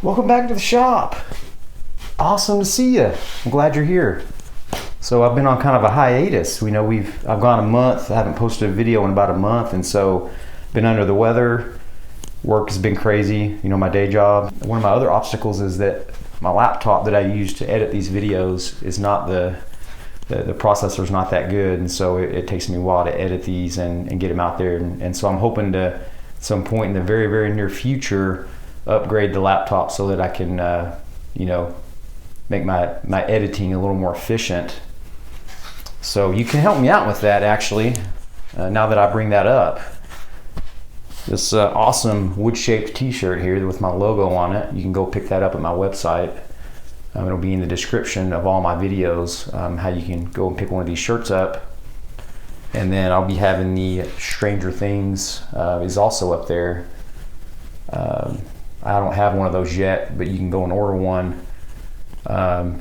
Welcome back to the shop. Awesome to see you. I'm glad you're here. So I've been on kind of a hiatus. I've gone a month. I haven't posted a video in about a month, and so been under the weather. Work has been crazy, my day job. One of my other obstacles is that my laptop that I use to edit these videos is not the processor's not that good, and so it takes me a while to edit these and get them out there. And so I'm hoping to, at some point in the very, very near future, upgrade the laptop so that I can, make my editing a little more efficient. So you can help me out with that, actually, now that I bring that up. This awesome wood-shaped t-shirt here with my logo on it, you can go pick that up at my website. It'll be in the description of all my videos, how you can go and pick one of these shirts up. And then I'll be having the Stranger Things is also up there. I don't have one of those yet, but you can go and order one.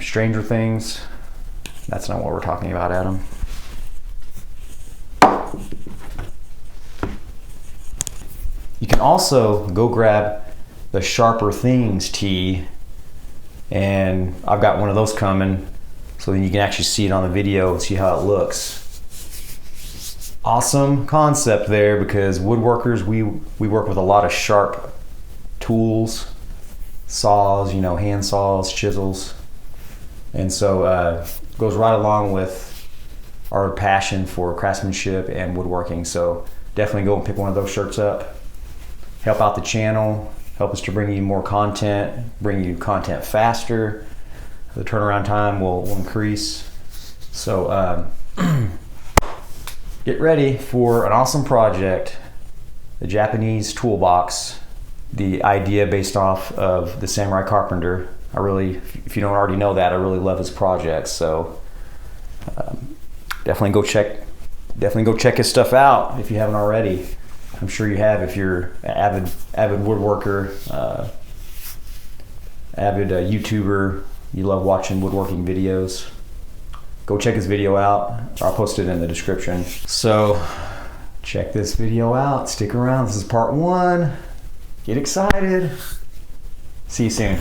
Stranger Things, that's not what we're talking about, Adam. You can also go grab the Sharper Things tee, and I've got one of those coming, so then you can actually see it on the video and see how it looks. Awesome concept there, because woodworkers, we work with a lot of sharp tools, saws, hand saws, chisels, and so goes right along with our passion for craftsmanship and woodworking. So definitely go and pick one of those shirts up. Help out the channel, help us to bring you more content, bring you content faster. The turnaround time will increase. So get ready for an awesome project, the Japanese toolbox. The idea based off of the Samurai Carpenter. If you don't already know that, I really love his projects. So definitely go check his stuff out if you haven't already. I'm sure you have if you're an avid woodworker, avid YouTuber. You love watching woodworking videos. Go check his video out. I'll post it in the description. So check this video out. Stick around. This is part 1. Get excited. See you soon.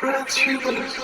transhumanist.